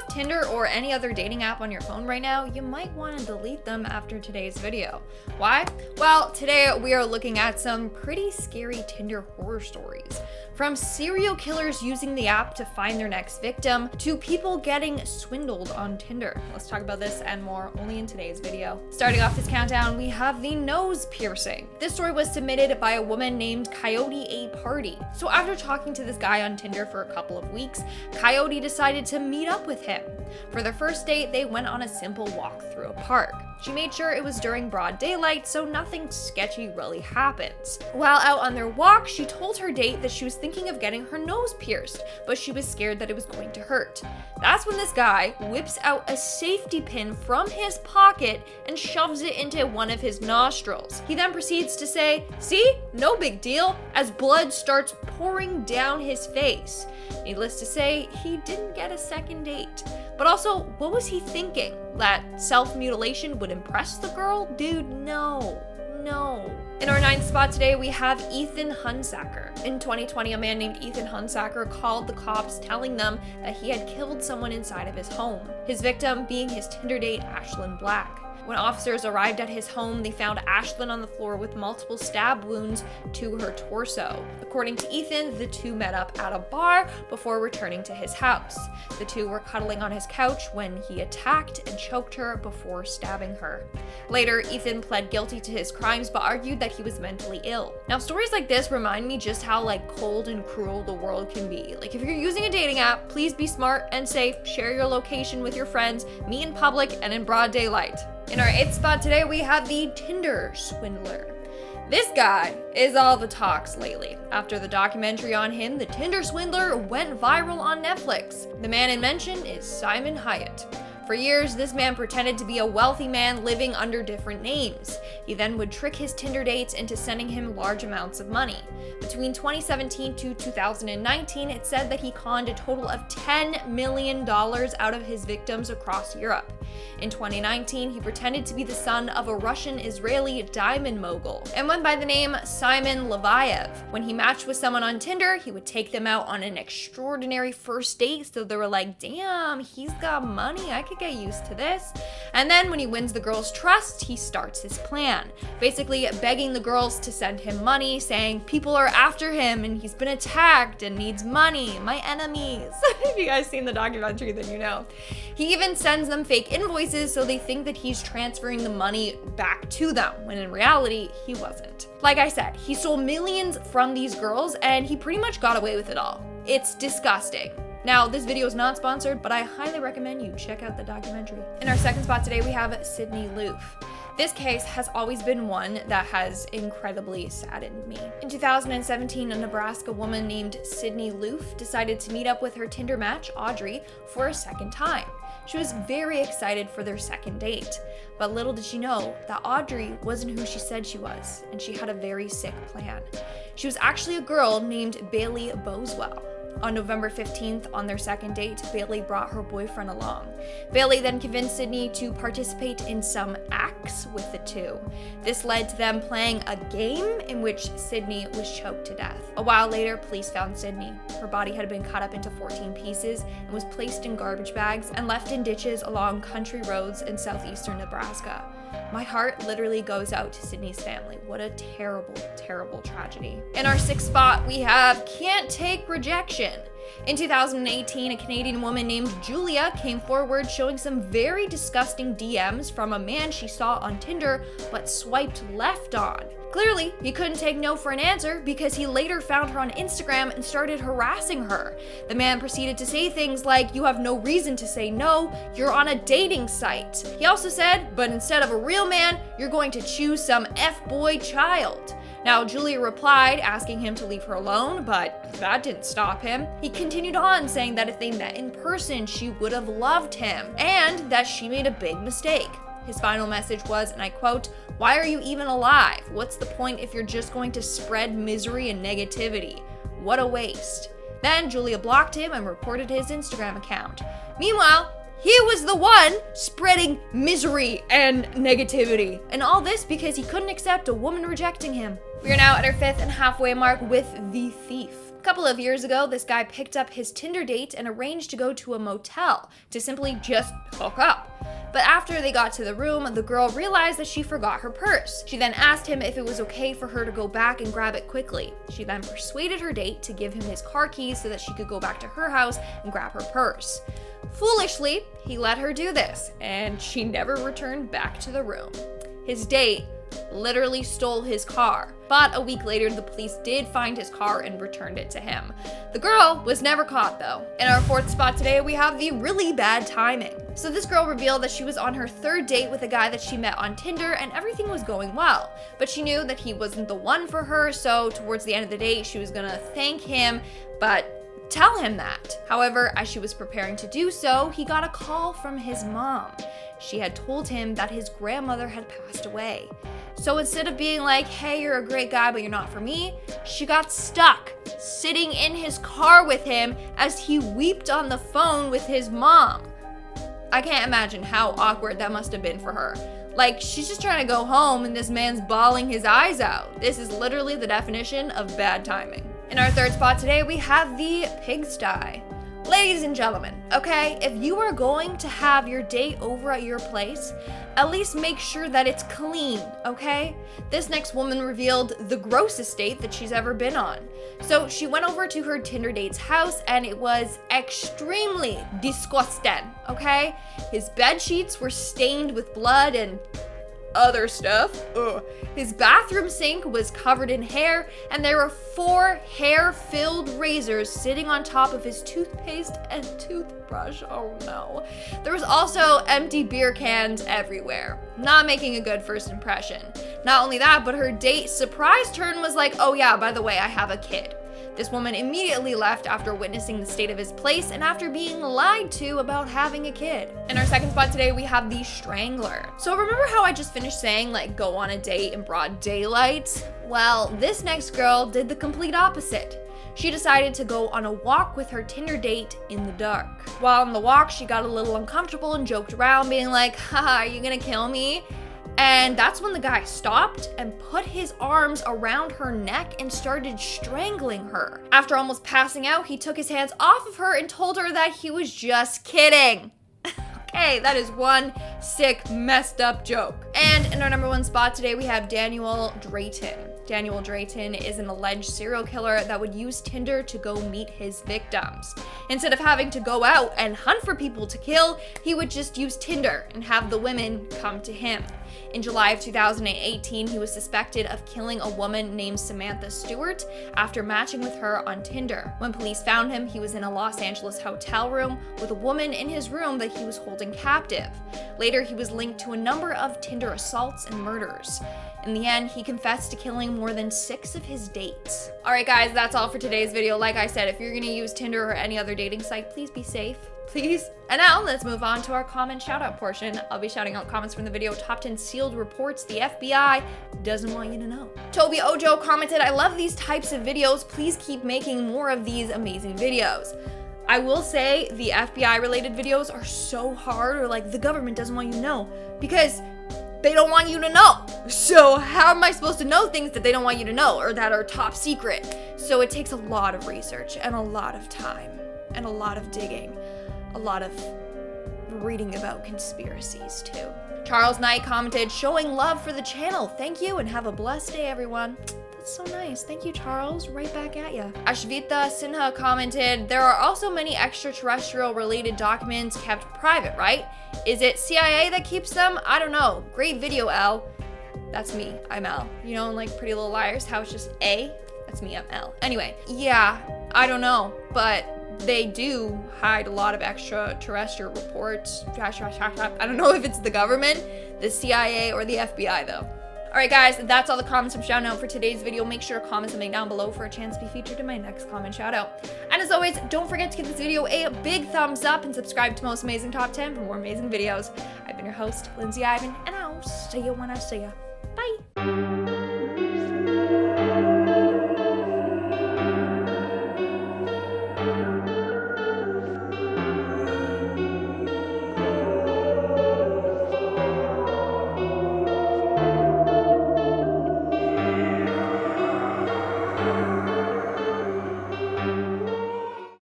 have Tinder or any other dating app on your phone right now, you might want to delete them after today's video. Why? Well, today we are looking at some pretty scary Tinder horror stories. From serial killers using the app to find their next victim, to people getting swindled on Tinder. Let's talk about this and more only in today's video. Starting off this countdown, we have the nose piercing. This story was submitted by a woman named Coyote A Party. So after talking to this guy on Tinder for a couple of weeks, Coyote decided to meet up with him. For their first date, they went on a simple walk through a park. She made sure it was during broad daylight, so nothing sketchy really happens. While out on their walk, she told her date that she was thinking of getting her nose pierced, but she was scared that it was going to hurt. That's when this guy whips out a safety pin from his pocket and shoves it into one of his nostrils. He then proceeds to say, "See, no big deal," as blood starts pouring down his face. Needless to say, he didn't get a second date. But also, what was he thinking? That self-mutilation would impress the girl? Dude, no. In our 9th spot today, we have Ethan Hunsaker. In 2020, a man named Ethan Hunsaker called the cops telling them that he had killed someone inside of his home. His victim being his Tinder date, Ashlyn Black. When officers arrived at his home, they found Ashlyn on the floor with multiple stab wounds to her torso. According to Ethan, the two met up at a bar before returning to his house. The two were cuddling on his couch when he attacked and choked her before stabbing her. Later, Ethan pled guilty to his crimes but argued that he was mentally ill. Now, stories like this remind me just how cold and cruel the world can be. If you're using a dating app, please be smart and safe, share your location with your friends, meet in public and in broad daylight. In our 8th spot today, we have the Tinder Swindler. This guy is all the talks lately. After the documentary on him, the Tinder Swindler went viral on Netflix. The man in mention is Simon Hyatt. For years, this man pretended to be a wealthy man living under different names. He then would trick his Tinder dates into sending him large amounts of money. Between 2017 to 2019, it said that he conned a total of $10 million out of his victims across Europe. In 2019, he pretended to be the son of a Russian-Israeli diamond mogul and went by the name Simon Leviev. When he matched with someone on Tinder, he would take them out on an extraordinary first date, so they were like, damn, he's got money, I could get used to this. And then when he wins the girl's trust, he starts his plan, basically begging the girls to send him money, saying people are after him and he's been attacked and needs money, my enemies. If you guys seen the documentary, then you know. He even sends them fake invoices so they think that he's transferring the money back to them, when in reality, he wasn't. Like I said, he stole millions from these girls and he pretty much got away with it all. It's disgusting. Now, this video is not sponsored, but I highly recommend you check out the documentary. In our 2nd spot today, we have Sydney Loofe. This case has always been one that has incredibly saddened me. In 2017, a Nebraska woman named Sydney Loofe decided to meet up with her Tinder match, Audrey, for a second time. She was very excited for their second date, but little did she know that Audrey wasn't who she said she was, and she had a very sick plan. She was actually a girl named Bailey Boswell. On November 15th, on their second date, Bailey brought her boyfriend along. Bailey then convinced Sydney to participate in some acts with the two. This led to them playing a game in which Sydney was choked to death. A while later, police found Sydney. Her body had been cut up into 14 pieces and was placed in garbage bags and left in ditches along country roads in southeastern Nebraska. My heart literally goes out to Sydney's family. What a terrible, terrible tragedy. In our 6th spot, we have Can't Take Rejection. In 2018, a Canadian woman named Julia came forward showing some very disgusting DMs from a man she saw on Tinder but swiped left on. Clearly, he couldn't take no for an answer because he later found her on Instagram and started harassing her. The man proceeded to say things like, "You have no reason to say no, you're on a dating site." He also said, "But instead of a real man, you're going to choose some F-boy child." Now, Julia replied, asking him to leave her alone, but that didn't stop him. He continued on, saying that if they met in person, she would have loved him, and that she made a big mistake. His final message was, and I quote, "Why are you even alive? What's the point if you're just going to spread misery and negativity? What a waste." Then Julia blocked him and reported his Instagram account. Meanwhile, he was the one spreading misery and negativity. And all this because he couldn't accept a woman rejecting him. We are now at our 5th and halfway mark with The Thief. couple of years ago, this guy picked up his Tinder date and arranged to go to a motel to simply just hook up. But after they got to the room, the girl realized that she forgot her purse. She then asked him if it was okay for her to go back and grab it quickly. She then persuaded her date to give him his car keys so that she could go back to her house and grab her purse. Foolishly, he let her do this, and she never returned back to the room. His date literally stole his car, but a week later the police did find his car and returned it to him. The girl was never caught though. In our fourth spot today, we have the really bad timing. So this girl revealed that she was on her third date with a guy that she met on Tinder and everything was going well, but she knew that he wasn't the one for her, so towards the end of the date she was gonna thank him, but tell him that. However, as she was preparing to do so, he got a call from his mom. She had told him that his grandmother had passed away. So instead of being like, hey, you're a great guy, but you're not for me, she got stuck sitting in his car with him as he wept on the phone with his mom. I can't imagine how awkward that must have been for her. Like, she's just trying to go home and this man's bawling his eyes out. This is literally the definition of bad timing. In our third spot today, we have the Pigsty. Ladies and gentlemen, okay, if you are going to have your date over at your place, at least make sure that it's clean, okay? This next woman revealed the grossest date that she's ever been on. So she went over to her Tinder date's house and it was extremely disgusting, okay? His bed sheets were stained with blood and other stuff. Ugh. His bathroom sink was covered in hair, and there were 4 hair-filled razors sitting on top of his toothpaste and toothbrush. Oh no. There was also empty beer cans everywhere, not making a good first impression. Not only that, but her date surprised her and was like, oh yeah, by the way, I have a kid. This woman immediately left after witnessing the state of his place and after being lied to about having a kid. In our second spot today, we have the Strangler. So remember how I just finished saying, like, go on a date in broad daylight? Well, this next girl did the complete opposite. She decided to go on a walk with her Tinder date in the dark. While on the walk, she got a little uncomfortable and joked around, being like, haha, are you gonna kill me? And that's when the guy stopped and put his arms around her neck and started strangling her. After almost passing out, he took his hands off of her and told her that he was just kidding. Okay, that is one sick, messed up joke. And in our number 1 spot today, we have Danueal Drayton. Danueal Drayton is an alleged serial killer that would use Tinder to go meet his victims. Instead of having to go out and hunt for people to kill, he would just use Tinder and have the women come to him. In July of 2018, he was suspected of killing a woman named Samantha Stewart after matching with her on Tinder. When police found him, he was in a Los Angeles hotel room with a woman in his room that he was holding captive. Later, he was linked to a number of Tinder assaults and murders. In the end, he confessed to killing more than 6 of his dates. Alright guys, that's all for today's video. Like I said, if you're gonna use Tinder or any other dating site, please be safe. Please. And now let's move on to our comment shout out portion. I'll be shouting out comments from the video Top 10 Sealed Reports the FBI doesn't want you to know. Toby Ojo commented, I love these types of videos. Please keep making more of these amazing videos. I will say the FBI related videos are so hard, or like the government doesn't want you to know because they don't want you to know. So how am I supposed to know things that they don't want you to know or that are top secret? So it takes a lot of research and a lot of time and a lot of digging. A lot of reading about conspiracies too. Charles Knight commented, showing love for the channel. Thank you and have a blessed day, everyone. That's so nice. Thank you, Charles. Right back at ya. Ashvita Sinha commented, there are also many extraterrestrial related documents kept private, right? Is it CIA that keeps them? I don't know. Great video, L. That's me. I'm L. You know, in like Pretty Little Liars, how it's just A? That's me, I'm L. Anyway, yeah, I don't know, but they do hide a lot of extraterrestrial reports. I don't know if it's the government, the CIA, or the FBI though. Alright guys, that's all the comments I'm shouting out for today's video. Make sure to comment something down below for a chance to be featured in my next comment shout out. And as always, don't forget to give this video a big thumbs up and subscribe to Most Amazing Top 10 for more amazing videos. I've been your host, Lindsay Ivan, and I'll see you when I see you. Bye!